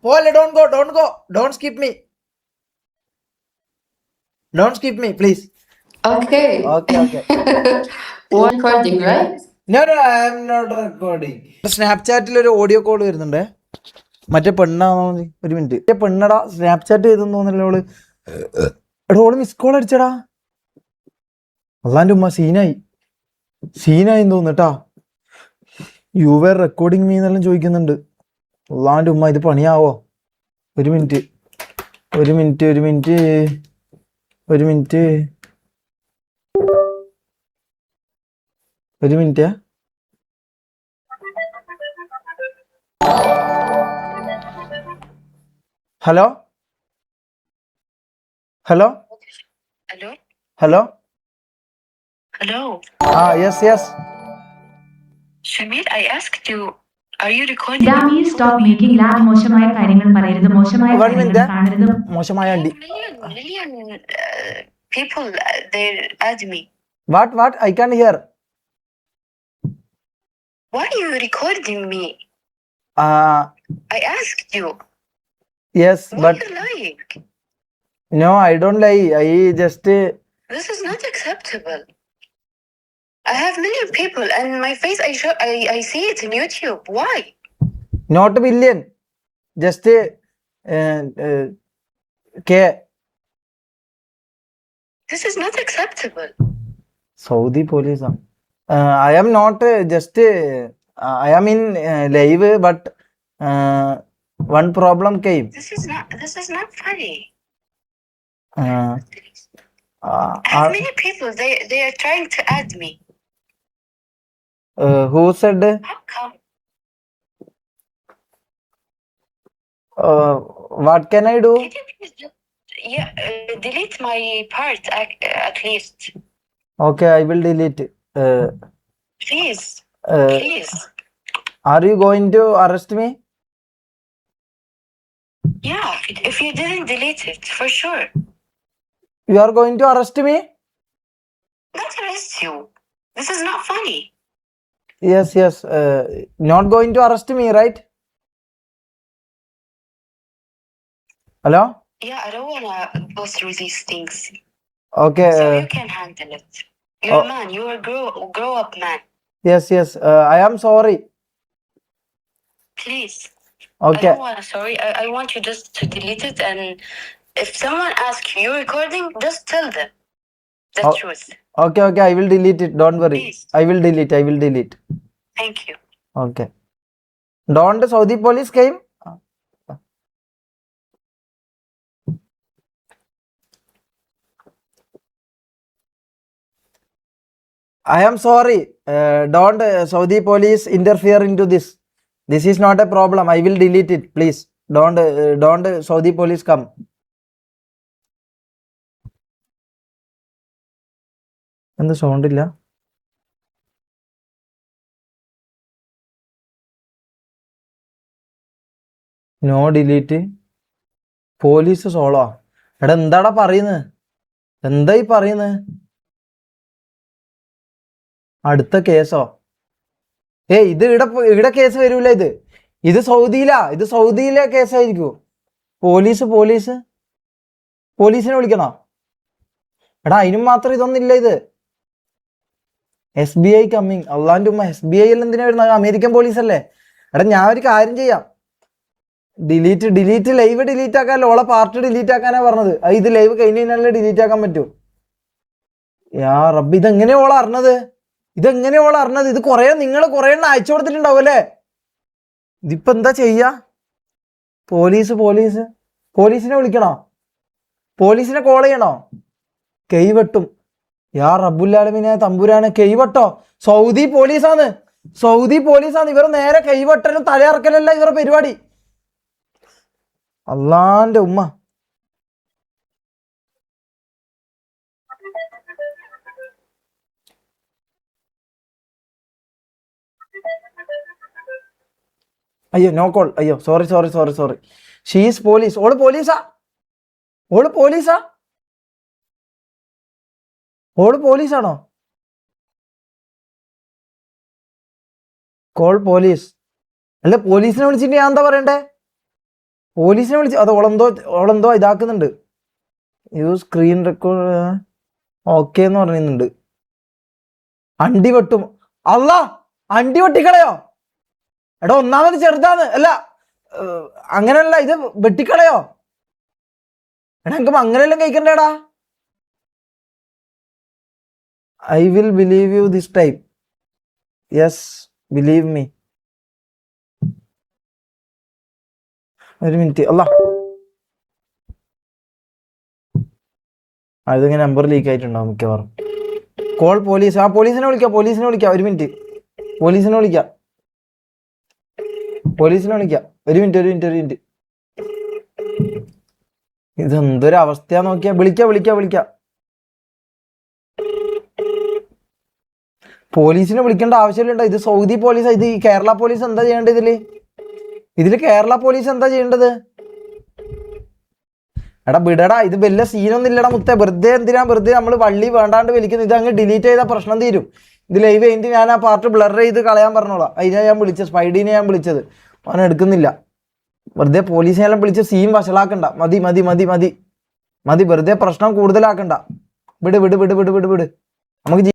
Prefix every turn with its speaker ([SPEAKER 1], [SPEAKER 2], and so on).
[SPEAKER 1] പോലെ don't go, don't skip me, please.
[SPEAKER 2] Okay.
[SPEAKER 1] Okay.
[SPEAKER 2] We're recording, right?
[SPEAKER 1] No, I am not recording. സ്നാപ്ചാറ്റിൽ ഒരു audio call വരുന്നുണ്ട്. മറ്റേ പെണ്ണാണോ? ഒരു മിനിറ്റ്. പെണ്ണടാ സ്നാപ്ചാറ്റ് ചെയ്തെന്ന് തോന്നുന്നില്ല ഓള്. എടാ ഓള് മിസ് കോൾ അടിച്ചടാ. അള്ളാന്റെ ഉമ്മ സീനായി തോന്നുട്ടാ. യു വേർ റെക്കോർഡിങ് മീ എന്നെല്ലാം ചോദിക്കുന്നുണ്ട്. അള്ളാന്റെ ഉമ്മ ഇത് പണിയാവോ? ഒരു minute. Hello yes.
[SPEAKER 3] Shamir, I asked you, are you recording?
[SPEAKER 4] Damir, stop making loud മോശമായ കാര്യങ്ങൾ പറയരുത്. മോശമായ കാര്യങ്ങൾ കാണരുത്.
[SPEAKER 1] മോശമായ അണ്ടി.
[SPEAKER 3] Million people they add me.
[SPEAKER 1] What? I can't hear.
[SPEAKER 3] Why are you recording me? I asked you.
[SPEAKER 1] Yes,
[SPEAKER 3] Why
[SPEAKER 1] but
[SPEAKER 3] are you lying?
[SPEAKER 1] no, I don't lie. I just
[SPEAKER 3] This is not acceptable. I have million people and my face I see it in YouTube. Why?
[SPEAKER 1] not a million, just K.
[SPEAKER 3] This is not acceptable.
[SPEAKER 1] Saudi police. I am not just I am in live, but one problem came.
[SPEAKER 3] This is not funny. I
[SPEAKER 1] Uh,
[SPEAKER 3] have many people. They are trying to add me.
[SPEAKER 1] who said?
[SPEAKER 3] How come?
[SPEAKER 1] What can I do?
[SPEAKER 3] Can you please delete my part at least?
[SPEAKER 1] Okay, I will delete.
[SPEAKER 3] Please.
[SPEAKER 1] Are you going to arrest me?
[SPEAKER 3] Yeah, if you didn't delete it, for sure.
[SPEAKER 1] You are going to arrest me?
[SPEAKER 3] Not arrest you. This is not funny.
[SPEAKER 1] Yes. Not going to arrest me, right? Hello?
[SPEAKER 3] Yeah, I don't wanna go through these things.
[SPEAKER 1] Okay.
[SPEAKER 3] So you can handle it. You're a man. You're a grow up man.
[SPEAKER 1] Yes. I am sorry.
[SPEAKER 3] Please.
[SPEAKER 1] Okay.
[SPEAKER 3] I don't want sorry. I want you just to delete it, and if someone asks you recording, just tell them the truth.
[SPEAKER 1] Okay. I will delete it. Don't worry.
[SPEAKER 3] Please.
[SPEAKER 1] I will delete.
[SPEAKER 3] Thank you.
[SPEAKER 1] Okay. Don't Saudi police came? I am sorry. Don't Saudi police interfere into this. This is not a problem. I will delete it. Please. Don't Saudi police come. എന്ത് sound ഇല്ല? No delete. Police solo. എടാ എന്താടാ പറയുന്നത്? എന്തായി പറയുന്നത്? അടുത്ത കേസോ? ഇത് ഇവിടെ കേസ് വരൂല. ഇത് സൗദിയിലെ കേസായിരിക്കൂ. പോലീസിനെ വിളിക്കണോ? എടാ അതിനും മാത്രം ഇതൊന്നില്ല. ഇത് SBI കമ്മിങ്. അള്ളാന്റെ ഉമ്മ SBI എല്ലാം എന്തിനാ വരുന്നത്? അമേരിക്കൻ പോലീസ് അല്ലേ? എടാ ഞാൻ ഒരു കാര്യം ചെയ്യാം. ഡിലീറ്റ് ലൈവ് ഡിലീറ്റ് ആക്കാനല്ലോ. ഓളെ പാർട്ടി ഡിലീറ്റ് ആക്കാനാ പറഞ്ഞത്. ഇത് ലൈവ് കഴിഞ്ഞാലേ ഡിലീറ്റ് ആക്കാൻ പറ്റൂ. യാ റബ്ബ്, ഇതെങ്ങനെയാ ഓളെ അറിഞ്ഞത്? ഇത് നിങ്ങൾ കുറെ എണ്ണം അയച്ചു കൊടുത്തിട്ടുണ്ടാവും അല്ലേ? ഇതിപ്പോ എന്താ ചെയ്യാ? പോലീസിനെ വിളിക്കണോ? പോലീസിനെ കോൾ ചെയ്യണോ? കൈവെട്ടും. യാ റബ്ബുല്ലാലമീനെ തമ്പുരാനെ, കൈവട്ടോ? സൗദി പോലീസാണ്. ഇവർ നേരെ കൈവെട്ടലും തലയിറക്കലല്ല ഇവരുടെ പരിപാടി. അള്ളാന്റെ ഉമ്മ. അയ്യോ നോ കോൾ. അയ്യോ സോറി. She's police. ഓള് പോലീസാ? ഓള് പോലീസാണോ? Call police. അല്ല പോലീസിനെ വിളിച്ചിട്ട് ഞാൻ എന്താ പറയണ്ടേ? പോലീസിനെ വിളിച്ച് അത് ഓളെന്തോ ഇതാക്കുന്നുണ്ട്. യൂസ് സ്ക്രീൻ റെക്കോർഡ് ഓക്കെ എന്ന് പറയുന്നുണ്ട്. അണ്ടി വെട്ടും. അല്ല, അണ്ടി വെട്ടിക്കളയോ? എടാ ഒന്നാമത് ചെറുതാന്ന്. അല്ല അങ്ങനെയല്ല, ഇത് വെട്ടിക്കളയോ? എടാ എനിക്ക് അങ്ങനെയെല്ലാം കഴിക്കണ്ടേടാ. I will believe you this time. Yes, believe me. ഒരു മിനിറ്റ്. അല്ല അതിങ്ങനെ നമ്പർ ലീക്ക് ആയിട്ടുണ്ടാവും മിക്കവാറും. Call police. ആ പോലീസിനെ വിളിക്കാം. ഒരു മിനിറ്റ്. പോലീസിനെ വിളിക്കാം. ഒരു മിനിറ്റ്. ഇതെന്തൊരു അവസ്ഥയാ നോക്കിയാ. വിളിക്കാം. പോലീസിനെ വിളിക്കേണ്ട ആവശ്യമില്ല. ഇത് സൗദി പോലീസാ. ഇത് ഈ കേരള പോലീസ് എന്താ ചെയ്യേണ്ടത് ഇതില് കേരള പോലീസ് എന്താ ചെയ്യേണ്ടത്? എടാ വിടടാ, ഇത് വലിയ സീനൊന്നും ഇല്ലടാ മുത്തേ. വെറുതെ നമ്മൾ വള്ളി വേണ്ടാണ്ട് വലിക്കുന്നത്. ഇത് അങ്ങ് ഡിലീറ്റ് ചെയ്താൽ പ്രശ്നം തീരും. ഇത് ലൈവ് കഴിഞ്ഞിട്ട് ഞാൻ ആ പാർട്ട് ബ്ലർ ചെയ്ത് കളയാൻ പറഞ്ഞോളാം. അതിനെ ഞാൻ വിളിച്ചത്, സ്പൈഡീനെ ഞാൻ വിളിച്ചത്. അവൻ എടുക്കുന്നില്ല. വെറുതെ പോലീസിനെല്ലാം വിളിച്ച് സീൻ വഷളാക്കണ്ട. മതി. വെറുതെ പ്രശ്നം കൂടുതലാക്കണ്ട. വിട് നമുക്ക്